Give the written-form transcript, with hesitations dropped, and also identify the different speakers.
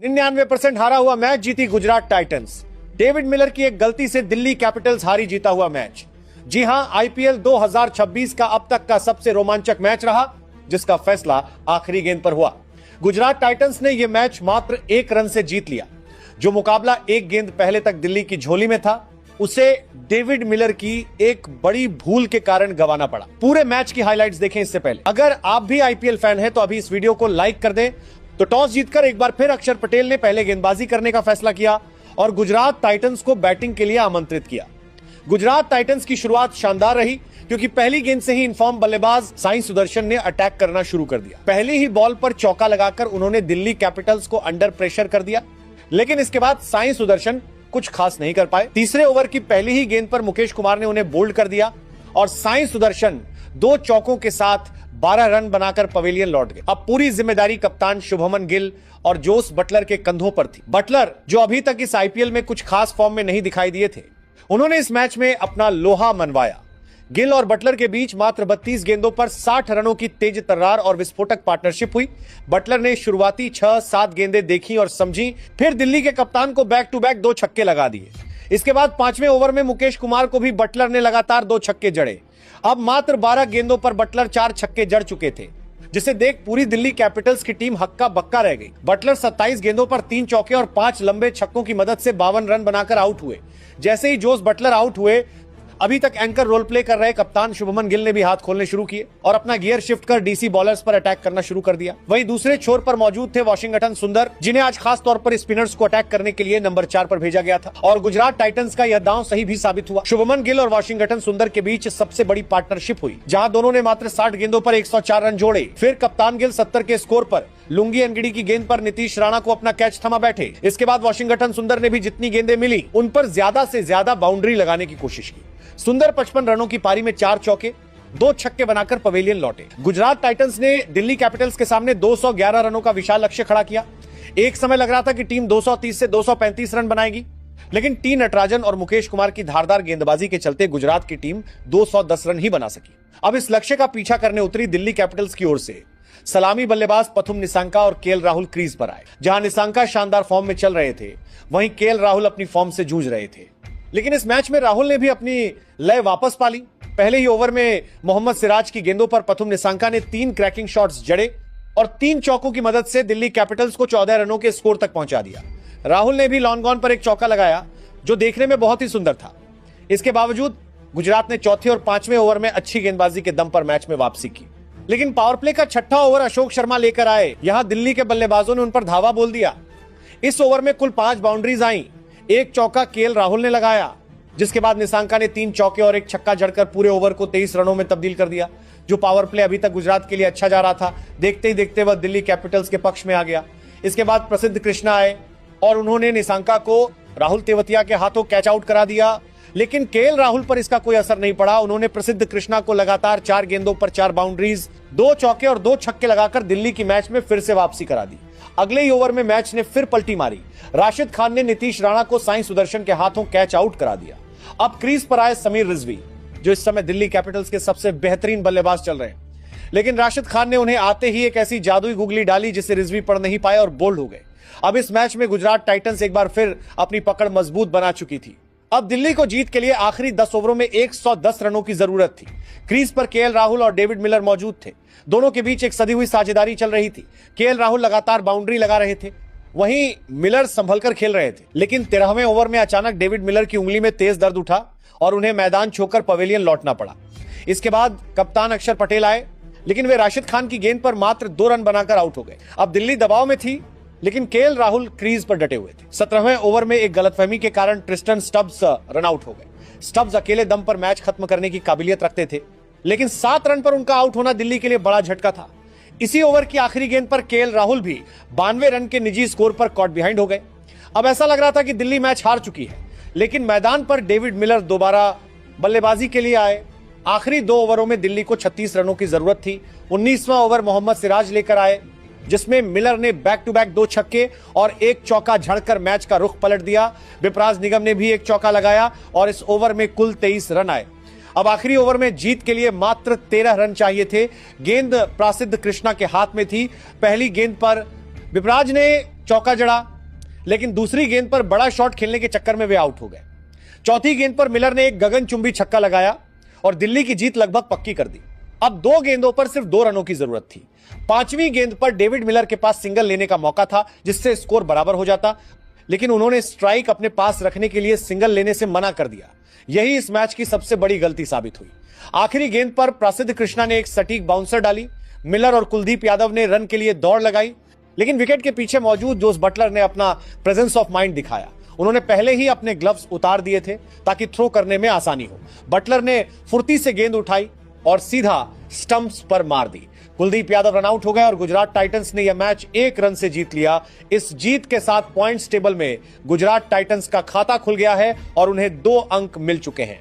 Speaker 1: 99% हारा हुआ मैच जीती गुजरात टाइटंस। डेविड मिलर की एक गलती से दिल्ली कैपिटल्स हारी जीता हुआ मैच। जी हां, आईपीएल 2026 का अब तक का सबसे रोमांचक मैच रहा, जिसका फैसला आखिरी गेंद पर हुआ। गुजरात टाइटंस ने यह मैच मात्र 1 रन से जीत लिया। जो मुकाबला 1 गेंद पहले तक दिल्ली की झोली में था, उसे डेविड मिलर की एक बड़ी भूल के कारण गंवाना पड़ा। पूरे मैच की हाइलाइट्स देखें इससे पहले। अगर आप भी आईपीएल फैन हैं तो अभी इस वीडियो को लाइक कर दें। तो टॉस जीतकर एक बार फिर अक्षर पटेल ने पहले गेंदबाजी करने का फैसला किया और गुजरात टाइटंस को बैटिंग के लिए आमंत्रित किया। गुजरात टाइटंस की शुरुआत शानदार रही, क्योंकि पहली गेंद से ही इनफॉर्म बल्लेबाज साई सुदर्शन ने अटैक करना शुरू कर दिया। पहली ही बॉल पर चौका लगाकर उन्होंने दिल्ली कैपिटल्स को अंडर प्रेशर कर दिया, लेकिन इसके बाद साई सुदर्शन कुछ खास नहीं कर पाए। तीसरे ओवर की पहली ही गेंद पर मुकेश कुमार ने उन्हें बोल्ड कर दिया और साई सुदर्शन 2 चौकों के साथ 12 रन बनाकर पवेलियन लौट गए। अब पूरी जिम्मेदारी कप्तान शुभमन गिल और जोस बटलर के कंधों पर थी। बटलर, जो अभी तक इस आईपीएल में कुछ खास फॉर्म में नहीं दिखाई दिए थे, उन्होंने इस मैच में अपना लोहा मनवाया। गिल और बटलर के बीच मात्र 32 गेंदों पर 60 रनों की तेज तर्रार और विस्फोटक पार्टनरशिप हुई। बटलर ने शुरुआती 6-7 गेंदें देखी और समझी, फिर दिल्ली के कप्तान को बैक टू बैक 2 छक्के लगा दिए। इसके बाद 5वें ओवर में मुकेश कुमार को भी बटलर ने लगातार 2 छक्के जड़े। अब मात्र 12 गेंदों पर बटलर 4 छक्के जड़ चुके थे, जिसे देख पूरी दिल्ली कैपिटल्स की टीम हक्का बक्का रह गई। बटलर 27 गेंदों पर 3 चौके और 5 लंबे छक्कों की मदद से 52 रन बनाकर आउट हुए। जैसे ही जोस बटलर आउट हुए, अभी तक एंकर रोल प्ले कर रहे कप्तान शुभमन गिल ने भी हाथ खोलने शुरू किए और अपना गियर शिफ्ट कर डीसी बॉलर्स पर अटैक करना शुरू कर दिया। वहीं दूसरे छोर पर मौजूद थे वाशिंगटन सुंदर, जिन्हें आज खास तौर पर स्पिनर्स को अटैक करने के लिए नंबर 4 पर भेजा गया था और गुजरात टाइटंस का यह दांव सही भी साबित हुआ। शुभमन गिल और वाशिंगटन सुंदर के बीच सबसे बड़ी पार्टनरशिप हुई, जहां दोनों ने मात्र 60 गेंदों पर 104 रन जोड़े। फिर कप्तान गिल 70 के स्कोर पर लुंगी अंगड़ी की गेंद पर नीतीश राणा को अपना कैच थमा बैठे। इसके बाद वाशिंगटन सुंदर ने भी जितनी गेंदें मिली, उन पर ज्यादा से ज्यादा बाउंड्री लगाने की कोशिश की। सुंदर 55 रनों की पारी में 4 चौके 2 छक्के बनाकर पवेलियन लौटे। गुजरात टाइटंस ने दिल्ली कैपिटल्स के सामने 211 रनों का विशाल लक्ष्य खड़ा किया। एक समय लग रहा था कि टीम 230 से 235 रन बनाएगी, लेकिन टी नटराजन और मुकेश कुमार की धारदार गेंदबाजी के चलते गुजरात की टीम 210 रन ही बना सकी। अब इस लक्ष्य का पीछा करने उतरी दिल्ली कैपिटल्स की ओर से सलामी बल्लेबाज पथुम निसांका और केएल राहुल क्रीज पर आए। जहां निसांका शानदार फॉर्म में चल रहे थे, वहीं केएल राहुल अपनी फॉर्म से जूझ रहे थे। लेकिन इस मैच में राहुल ने भी अपनी लय वापस पा ली। पहले ही ओवर में मोहम्मद सिराज की गेंदों पर पथुम निसांका ने 3 क्रैकिंग शॉट्स जड़े और 3 चौकों की मदद से दिल्ली कैपिटल्स को 14 रनों के स्कोर तक पहुंचा दिया। राहुल ने भी लॉन्ग ऑन पर एक चौका लगाया, जो देखने में बहुत ही सुंदर था। इसके बावजूद गुजरात ने चौथे और 5वें ओवर में अच्छी गेंदबाजी के दम पर मैच में वापसी की, लेकिन पावर प्ले का 6ठा ओवर अशोक शर्मा लेकर आए। यहां दिल्ली के बल्लेबाजों ने उन पर धावा बोल दिया। इस ओवर में कुल 5 बाउंड्रीज आई। 1 चौका केएल राहुल ने लगाया, जिसके बाद निसांका ने 3 चौके और 1 छक्का जड़कर पूरे ओवर को 23 रनों में तब्दील कर दिया। जो पावर प्ले अभी तक गुजरात के लिए अच्छा जा रहा था, देखते ही देखते वह दिल्ली कैपिटल्स के पक्ष में आ गया। इसके बाद प्रसिद्ध कृष्णा आए और उन्होंने निसांका को राहुल तेवतिया के हाथों कैच आउट करा दिया, लेकिन केएल राहुल पर इसका कोई असर नहीं पड़ा। उन्होंने प्रसिद्ध कृष्णा को लगातार 4 गेंदों पर 4 बाउंड्रीज, 2 चौके और 2 छक्के लगाकर दिल्ली की मैच में फिर से वापसी करा दी। अगले ही ओवर में मैच ने फिर पलटी मारी। राशिद खान ने नीतीश राणा को साई सुदर्शन के हाथों कैच आउट करा दिया। अब क्रीज पर आए समीर रिजवी, जो इस समय दिल्ली कैपिटल्स के सबसे बेहतरीन बल्लेबाज चल रहे हैं, लेकिन राशिद खान ने उन्हें आते ही एक ऐसी जादुई गुगली डाली जिसे रिजवी पढ़ नहीं पाए और बोल्ड हो गए। अब इस मैच में गुजरात टाइटंस एक बार फिर अपनी पकड़ मजबूत बना चुकी थी। अब दिल्ली को जीत के लिए आखिरी 10 ओवरों में 110 रनों की जरूरत थी। क्रीज पर केएल राहुल और डेविड मिलर मौजूद थे। दोनों के बीच एक सदी हुई साझेदारी चल रही थी। केएल राहुल लगातार बाउंड्री लगा रहे थे, वहीं मिलर संभलकर खेल रहे थे। लेकिन 13वें ओवर में अचानक डेविड मिलर की उंगली में तेज दर्द उठा और उन्हें मैदान छोड़कर पवेलियन लौटना पड़ा। इसके बाद कप्तान अक्षर पटेल आए, लेकिन वे राशिद खान की गेंद पर मात्र 2 रन बनाकर आउट हो गए। अब दिल्ली दबाव में थी, लेकिन केएल राहुल क्रीज पर डटे हुए थे। 17वें ओवर में एक गलतफहमी के कारण ट्रिस्टन स्टब्स रन आउट हो गए। स्टब्स अकेले दम पर मैच खत्म करने की काबिलियत रखते थे, लेकिन 7 रन पर उनका आउट होना दिल्ली के लिए बड़ा झटका था। इसी ओवर की आखिरी गेंद पर केएल राहुल भी 92 रन के निजी स्कोर पर कॉट बिहाइंड हो गए। अब ऐसा लग रहा था कि दिल्ली मैच हार चुकी है, लेकिन मैदान पर डेविड मिलर दोबारा बल्लेबाजी के लिए आए। आखिरी 2 ओवरों में दिल्ली को 36 रनों की जरूरत थी। 19वां ओवर मोहम्मद सिराज लेकर आए, जिसमें मिलर ने बैक टू बैक 2 छक्के और 1 चौका झड़कर मैच का रुख पलट दिया। विपराज निगम ने भी 1 चौका लगाया और इस ओवर में कुल 23 रन आए। अब आखिरी ओवर में जीत के लिए मात्र 13 रन चाहिए थे। गेंद प्रसिद्ध कृष्णा के हाथ में थी। पहली गेंद पर विपराज ने चौका जड़ा, लेकिन दूसरी गेंद पर बड़ा शॉट खेलने के चक्कर में वे आउट हो गए। चौथी गेंद पर मिलर ने एक गगनचुंबी छक्का लगाया और दिल्ली की जीत लगभग पक्की कर दी। अब 2 गेंदों पर सिर्फ 2 रनों की जरूरत थी। 5वीं गेंद पर डेविड मिलर के पास सिंगल लेने का मौका था जिससे स्कोर बराबर हो जाता, लेकिन उन्होंने स्ट्राइक अपने पास रखने के लिए सिंगल लेने से मना कर दिया। यही इस मैच की सबसे बड़ी गलती साबित हुई। आखिरी गेंद पर प्रसिद्ध कृष्णा ने एक सटीक बाउंसर डाली। मिलर और कुलदीप यादव ने रन के लिए दौड़ लगाई, लेकिन विकेट के पीछे मौजूद जोस बटलर ने अपना प्रेजेंस ऑफ माइंड दिखाया। उन्होंने पहले ही अपने ग्लव्स उतार दिए थे ताकि थ्रो करने में आसानी हो। बटलर ने फुर्ती से गेंद उठाई और सीधा स्टंप्स पर मार दी। कुलदीप यादव रन आउट हो गए और गुजरात टाइटंस ने यह मैच 1 रन से जीत लिया। इस जीत के साथ पॉइंट्स टेबल में गुजरात टाइटंस का खाता खुल गया है और उन्हें 2 अंक मिल चुके हैं।